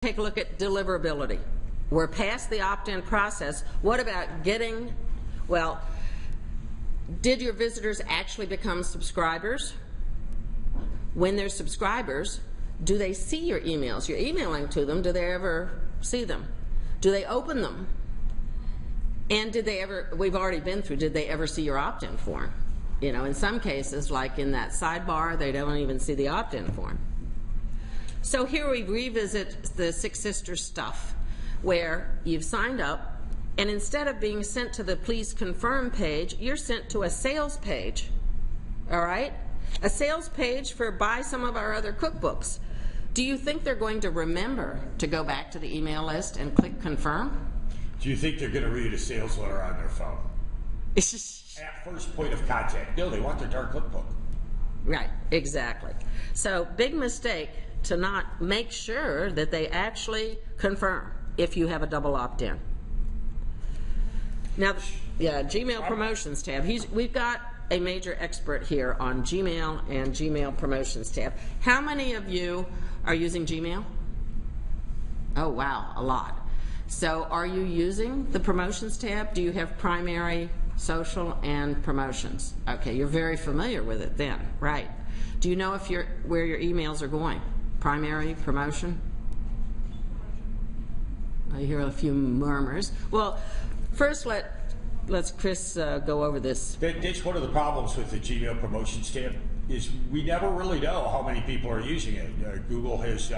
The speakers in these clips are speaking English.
Take a look at deliverability. We're past the opt-in process. What about getting, well, did your visitors actually become subscribers? When they're subscribers, do they see your emails? You're emailing to them. Do they ever see them? Do they open them? And did they ever, we've already been through, did they ever see your opt-in form? You know, in some cases, like in that sidebar, they don't even see the opt-in form. So here we revisit the Six Sisters stuff, where you've signed up, and instead of being sent to the please confirm page, you're sent to a sales page, all right? A sales page for buy some of our other cookbooks. Do you think they're going to remember to go back to the email list and click confirm? Do you think they're going to read a sales letter on their phone? At first point of contact. No, they want their darn cookbook. Right, exactly. So big mistake to not make sure that they actually confirm if you have a double opt-in. Now, yeah, Gmail promotions tab. We've got a major expert here on Gmail and Gmail promotions tab. How many of you are using Gmail? Oh, wow, a lot. So are you using the promotions tab? Do you have primary, social, and promotions? Okay, you're very familiar with it then, right? Do you know if where your emails are going? Primary, promotion? I hear a few murmurs. Well, first let's Chris go over this. That's one of the problems with the Gmail promotions tab, is we never really know how many people are using it. Google has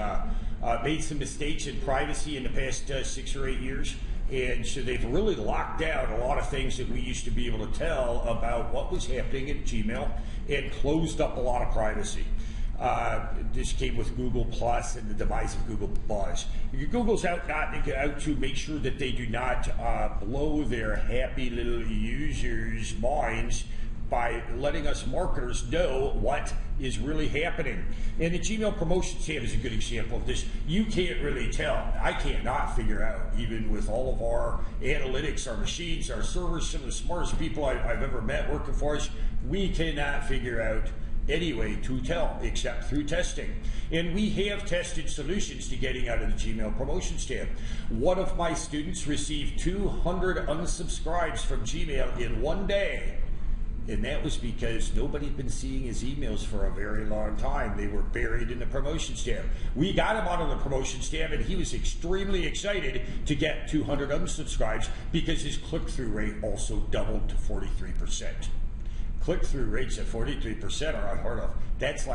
made some mistakes in privacy in the past 6 or 8 years, and so they've really locked down a lot of things that we used to be able to tell about what was happening at Gmail, and closed up a lot of privacy. This came with Google Plus and the demise of Google Buzz. Google's out to make sure that they do not blow their happy little users' minds by letting us marketers know what is really happening. And the Gmail promotions tab is a good example of this. You can't really tell. I cannot figure out, even with all of our analytics, our machines, our servers, some of the smartest people I've ever met working for us, we cannot figure out any way to tell except through testing. And we have tested solutions to getting out of the Gmail promotions tab. One of my students received 200 unsubscribes from Gmail in one day. And that was because nobody had been seeing his emails for a very long time. They were buried in the promotions tab. We got him out of the promotions tab, and he was extremely excited to get 200 unsubscribes because his click-through rate also doubled to 43%. Click-through rates at 43% are unheard of. That's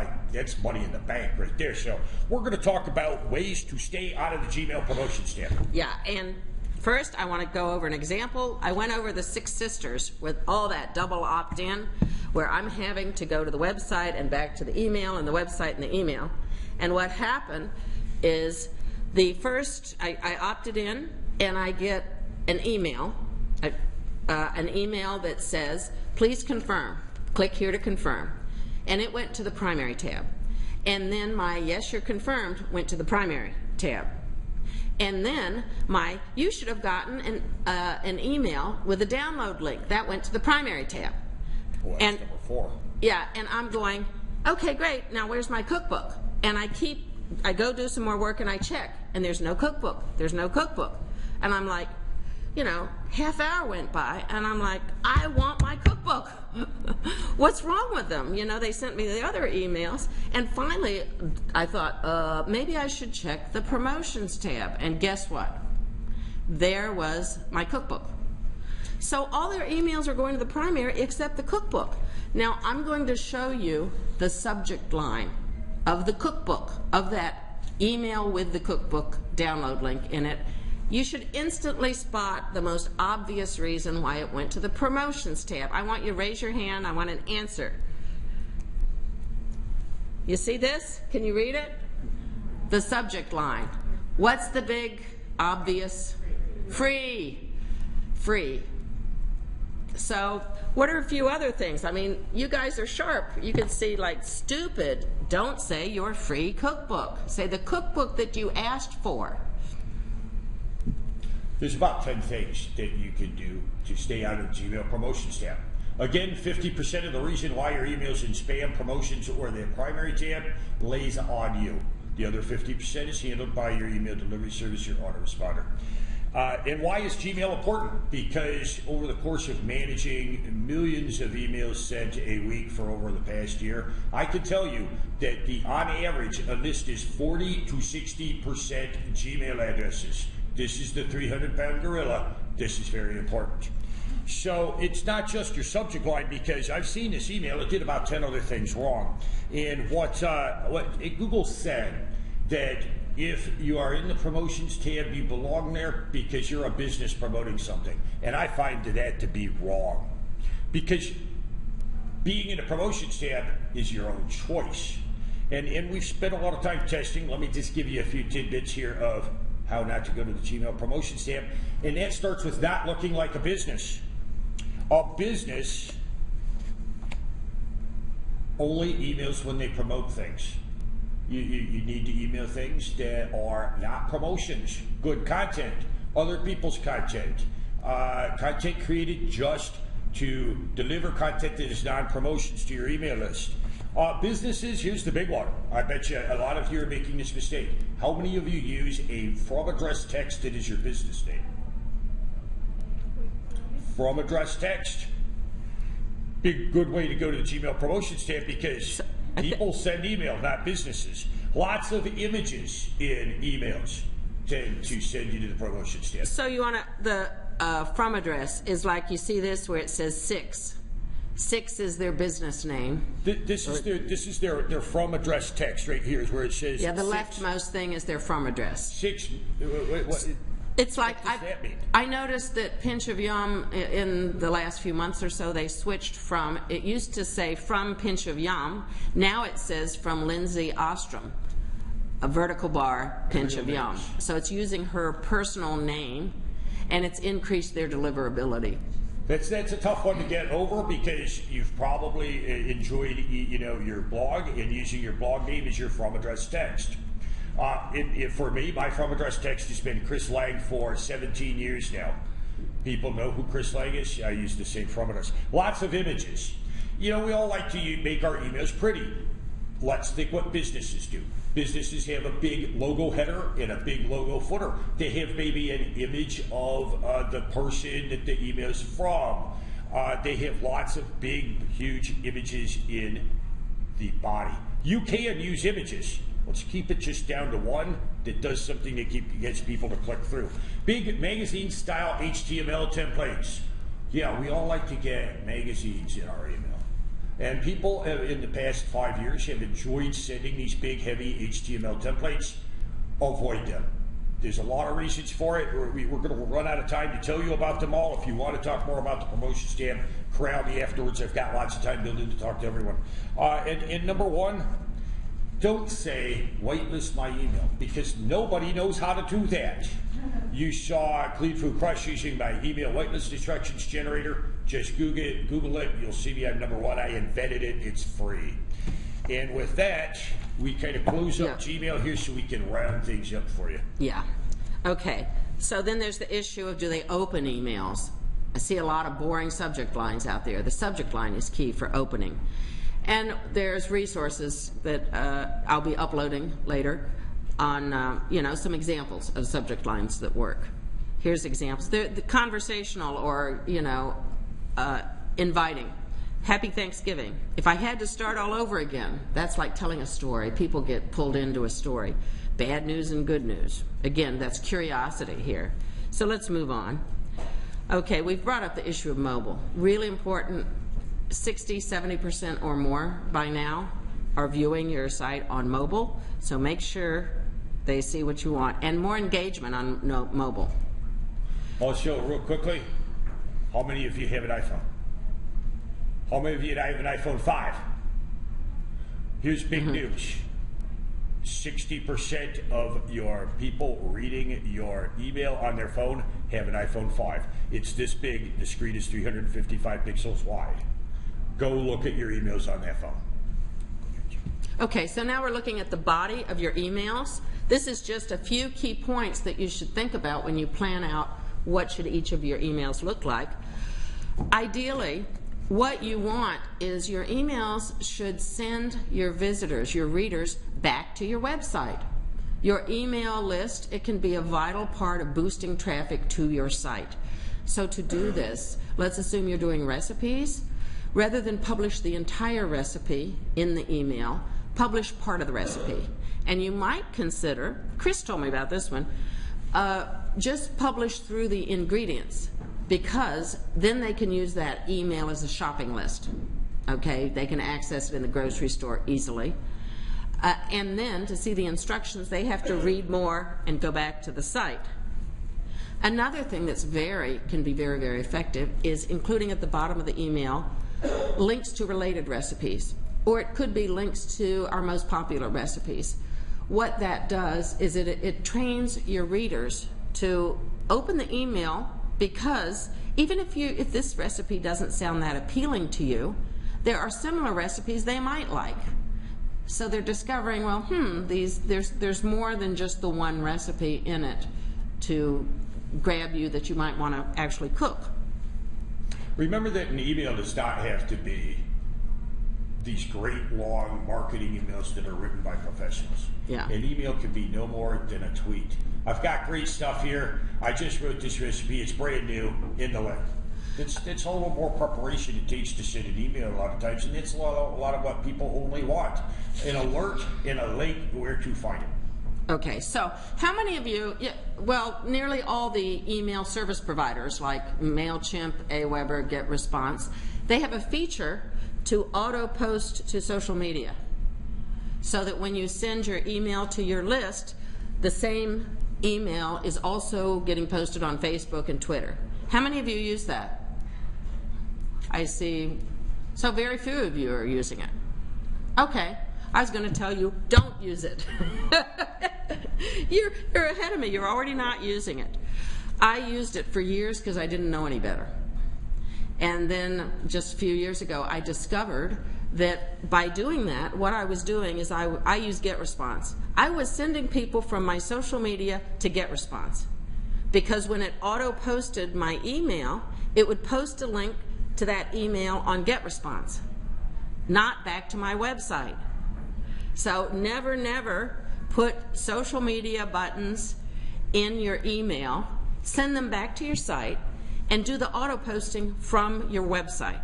money in the bank right there. So we're going to talk about ways to stay out of the Gmail promotions tab. Yeah, and first I want to go over an example. I went over the Six Sisters with all that double opt-in, where I'm having to go to the website and back to the email, and the website and the email. And what happened is I opted in, and I get an email that says, please confirm. Click here to confirm. And it went to the primary tab. And then my yes, you're confirmed went to the primary tab. And then you should have gotten an email with a download link. That went to the primary tab. Well, that's number 4. Yeah, and I'm going, okay, great, now where's my cookbook? And I go do some more work and I check, and there's no cookbook. There's no cookbook. And I'm like, you know, half hour went by, and I'm like, I want my cookbook. What's wrong with them? You know, they sent me the other emails, and finally I thought, maybe I should check the promotions tab, and guess what? There was my cookbook. So all their emails are going to the primary except the cookbook. Now I'm going to show you the subject line of the cookbook, of that email with the cookbook download link in it. You should instantly spot the most obvious reason why it went to the promotions tab. I want you to raise your hand. I want an answer. You see this? Can you read it? The subject line. What's the big obvious? Free. Free. So what are a few other things? I mean, you guys are sharp. You can see, like, stupid. Don't say your free cookbook. Say the cookbook that you asked for. There's about 10 things that you can do to stay out of the Gmail promotions tab. Again, 50% of the reason why your email's in spam, promotions, or the primary tab lays on you. The other 50% is handled by your email delivery service, your autoresponder. And why is Gmail important? Because over the course of managing millions of emails sent a week for over the past year, I can tell you that on average, a list is 40 to 60% Gmail addresses. This is the 300-pound gorilla. This is very important. So it's not just your subject line, because I've seen this email. It did about 10 other things wrong. And what Google said, that if you are in the promotions tab, you belong there because you're a business promoting something. And I find that to be wrong, because being in the promotions tab is your own choice. And we've spent a lot of time testing. Let me just give you a few tidbits here of how not to go to the Gmail promotions tab. And that starts with not looking like a business. A business only emails when they promote things. You need to email things that are not promotions, good content, other people's content, content created just to deliver content that is non-promotions to your email list. Businesses, here's the big one. I bet you a lot of you are making this mistake. How many of you use a from address text that is your business name? From address text. Big good way to go to the Gmail promotions tab, because people send email, not businesses. Lots of images in emails tend to send you to the promotions tab. So you want the from address is like, you see this where it says 6. 6 is their business name. This is their from address text right here, is where it says. Yeah, the 6. leftmost thing is their from address. 6. What, it's like, what does that mean? I noticed that Pinch of Yum in the last few months or so, they switched from, it used to say from Pinch of Yum, now it says from Lindsay Ostrom, a vertical bar Pinch of Yum. So it's using her personal name, and it's increased their deliverability. That's a tough one to get over, because you've probably enjoyed your blog, and using your blog name as your from address text. For me, my from address text has been Chris Lang for 17 years now. People know who Chris Lang is. I use the same from address. Lots of images. We all like to make our emails pretty. Let's think what businesses do. Businesses have a big logo header and a big logo footer. They have maybe an image of the person that the email is from. They have lots of big, huge images in the body. You can use images. Let's keep it just down to one that does something that gets people to click through. Big magazine-style HTML templates. Yeah, we all like to get magazines in our email. And people in the past 5 years have enjoyed sending these big, heavy HTML templates. Avoid them. There's a lot of reasons for it. We're going to run out of time to tell you about them all. If you want to talk more about the promotions tab, corral me afterwards. I've got lots of time built in to talk to everyone. And number one, don't say whitelist my email, because nobody knows how to do that. You saw Clean Food Crush using my email whitelist instructions generator. Just Google it. You'll see me on number one. I invented it. It's free. And with that, we kind of close up Gmail here so we can round things up for you. Yeah. Okay. So then there's the issue of, do they open emails? I see a lot of boring subject lines out there. The subject line is key for opening. And there's resources that I'll be uploading later on, some examples of subject lines that work. Here's examples. They're the conversational or, inviting. Happy Thanksgiving. If I had to start all over again, that's like telling a story. People get pulled into a story. Bad news and good news. Again, that's curiosity here. So let's move on. Okay, we've brought up the issue of mobile. Really important. 60, 70% or more by now are viewing your site on mobile. So make sure they see what you want. And more engagement on mobile. I'll show real quickly. How many of you have an iPhone? How many of you have an iPhone 5? Here's big news. 60% of your people reading your email on their phone have an iPhone 5. It's this big. The screen is 355 pixels wide. Go look at your emails on that phone. Okay, so now we're looking at the body of your emails. This is just a few key points that you should think about when you plan out what should each of your emails look like. Ideally, what you want is your emails should send your visitors, your readers, back to your website. Your email list, it can be a vital part of boosting traffic to your site. So to do this, let's assume you're doing recipes. Rather than publish the entire recipe in the email, publish part of the recipe. And you might consider, Chris told me about this one, just publish through the ingredients, because then they can use that email as a shopping list. Okay, they can access it in the grocery store easily. And then to see the instructions, they have to read more and go back to the site. Another thing that's can be very, very effective is including at the bottom of the email links to related recipes, or it could be links to our most popular recipes. What that does is it trains your readers to open the email, because even if this recipe doesn't sound that appealing to you, there are similar recipes they might like. So they're discovering, well, there's more than just the one recipe in it to grab you that you might want to actually cook. Remember that an email does not have to be these great long marketing emails that are written by professionals. Yeah. An email can be no more than a tweet. I've got great stuff here. I just wrote this recipe. It's brand new in the link. It's a little more preparation it takes to send an email a lot of times, and it's a lot of what people only want. An alert and a link where to find it. Okay, so how many of you, well, nearly all the email service providers like MailChimp, Aweber, GetResponse, they have a feature to auto-post to social media, so that when you send your email to your list, the same email is also getting posted on Facebook and Twitter. How many of you use that? I see, so very few of you are using it. Okay, I was going to tell you, don't use it. You're ahead of me, you're already not using it. I used it for years because I didn't know any better. And then just a few years ago, I discovered that by doing that, what I was doing is I used GetResponse. I was sending people from my social media to GetResponse, because when it auto-posted my email, it would post a link to that email on GetResponse, not back to my website. So never put social media buttons in your email, send them back to your site, and do the auto-posting from your website.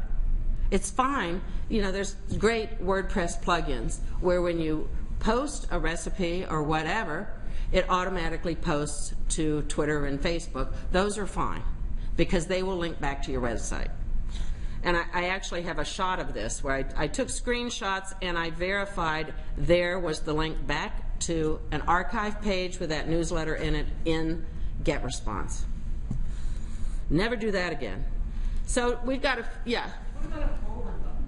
It's fine, there's great WordPress plugins where when you post a recipe or whatever, it automatically posts to Twitter and Facebook. Those are fine, because they will link back to your website. And I actually have a shot of this where I took screenshots and I verified there was the link back to an archive page with that newsletter in it in GetResponse. Never do that again. So we've got yeah. What about a forward button?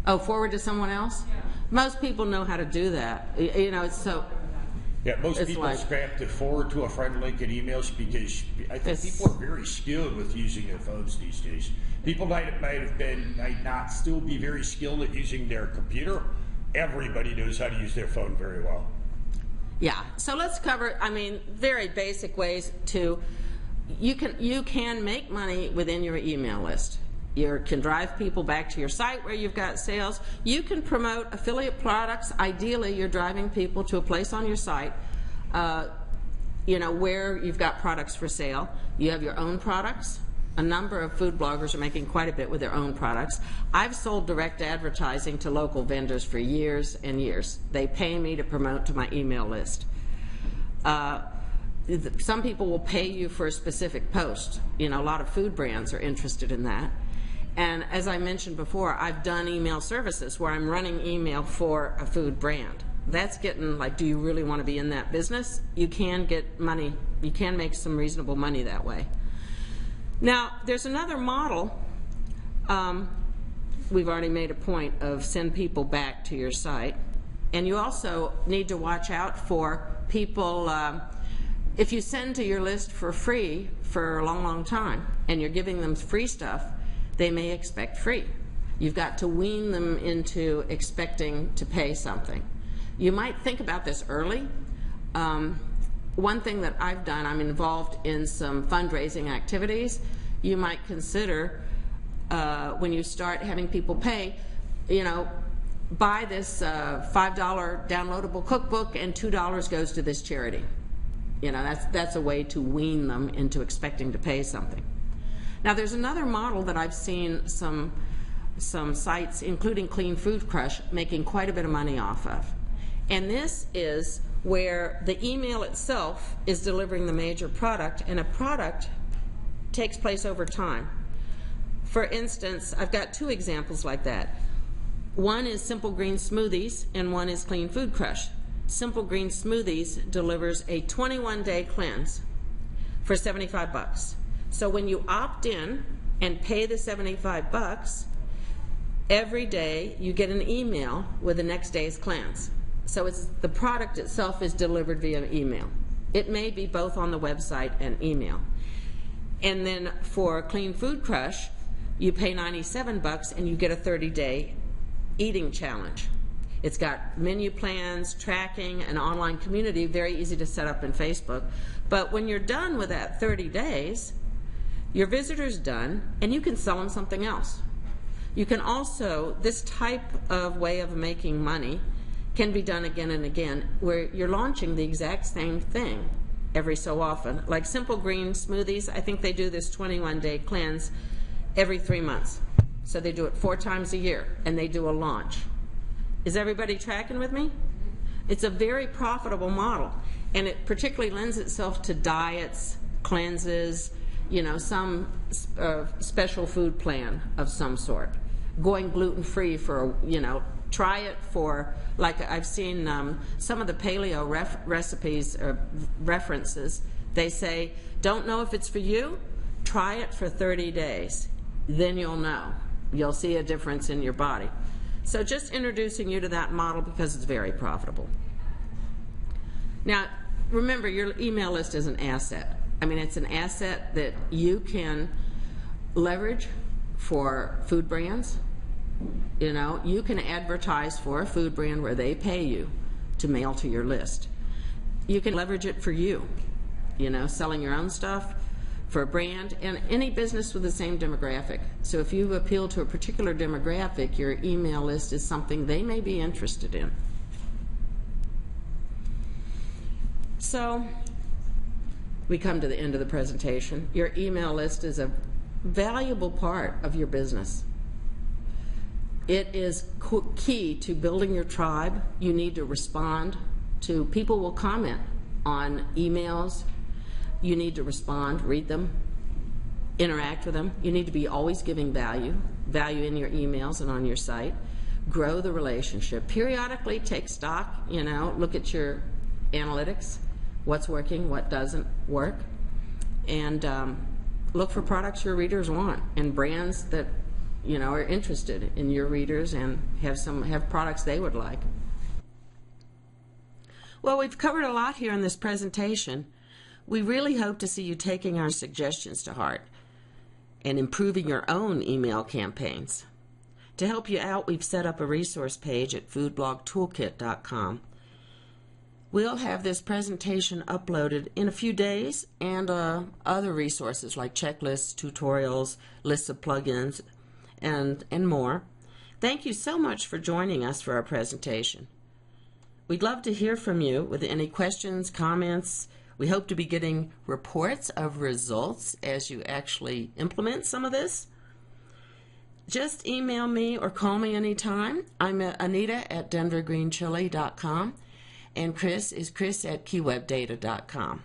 Oh, forward to someone else? Yeah. Most people know how to do that. It's so. Yeah, most It's people like- scrap the forward to a friend link in emails because I think people are very skilled with using their phones these days. People might not still be very skilled at using their computer. Everybody knows how to use their phone very well. Yeah, so let's cover, very basic ways to, you can make money within your email list. You can drive people back to your site where you've got sales. You can promote affiliate products. Ideally, you're driving people to a place on your site, where you've got products for sale. You have your own products. A number of food bloggers are making quite a bit with their own products. I've sold direct advertising to local vendors for years and years. They pay me to promote to my email list. Some people will pay you for a specific post. A lot of food brands are interested in that. And as I mentioned before, I've done email services where I'm running email for a food brand. That's getting like, do you really want to be in that business? You can get money. You can make some reasonable money that way. Now, there's another model. We've already made a point of send people back to your site. And you also need to watch out for people, if you send to your list for free for a long, long time and you're giving them free stuff, they may expect free. You've got to wean them into expecting to pay something. You might think about this early. One thing that I've done, I'm involved in some fundraising activities. You might consider when you start having people pay, buy this $5 downloadable cookbook and $2 goes to this charity. You know, that's a way to wean them into expecting to pay something. Now, there's another model that I've seen some sites, including Clean Food Crush, making quite a bit of money off of. And this is where the email itself is delivering the major product, and a product takes place over time. For instance, I've got two examples like that. One is Simple Green Smoothies, and one is Clean Food Crush. Simple Green Smoothies delivers a 21-day cleanse for $75. So when you opt in and pay the $75, every day you get an email with the next day's cleanse. So the product itself is delivered via email. It may be both on the website and email. And then for Clean Food Crush, you pay $97 and you get a 30-day eating challenge. It's got menu plans, tracking, an online community, very easy to set up in Facebook. But when you're done with that 30 days, your visitor's done, and you can sell them something else. You can also, this type of way of making money can be done again and again, where you're launching the exact same thing every so often. Like Simple Green Smoothies, I think they do this 21-day cleanse every 3 months. So they do it 4 times a year, and they do a launch. Is everybody tracking with me? It's a very profitable model, and it particularly lends itself to diets, cleanses, you know, some special food plan of some sort. Going gluten-free for, you know, try it for, like I've seen some of the paleo recipes or references, they say, don't know if it's for you, try it for 30 days. Then you'll know. You'll see a difference in your body. So just introducing you to that model because it's very profitable. Now, remember, your email list is an asset. I mean, it's an asset that you can leverage for food brands. You know, you can advertise for a food brand where they pay you to mail to your list. You can leverage it for you, you know, selling your own stuff for a brand, and any business with the same demographic. So if you appeal to a particular demographic, your email list is something they may be interested in. So we come to the end of the presentation. Your email list is a valuable part of your business. It is key to building your tribe. You need to respond to, people will comment on emails. You need to respond, read them, interact with them. You need to be always giving value in your emails and on your site. Grow the relationship. Periodically take stock, you know, look at your analytics, what's working, what doesn't work, and look for products your readers want and brands that, you know, are interested in your readers and have products they would like. Well, we've covered a lot here in this presentation. We really hope to see you taking our suggestions to heart and improving your own email campaigns. To help you out, we've set up a resource page at foodblogtoolkit.com. We'll have this presentation uploaded in a few days, and other resources like checklists, tutorials, lists of plugins, and more. Thank you so much for joining us for our presentation. We'd love to hear from you with any questions, comments. We hope to be getting reports of results as you actually implement some of this. Just email me or call me anytime. I'm Anita at denvergreenchili.com, and Chris is Chris at keywebdata.com.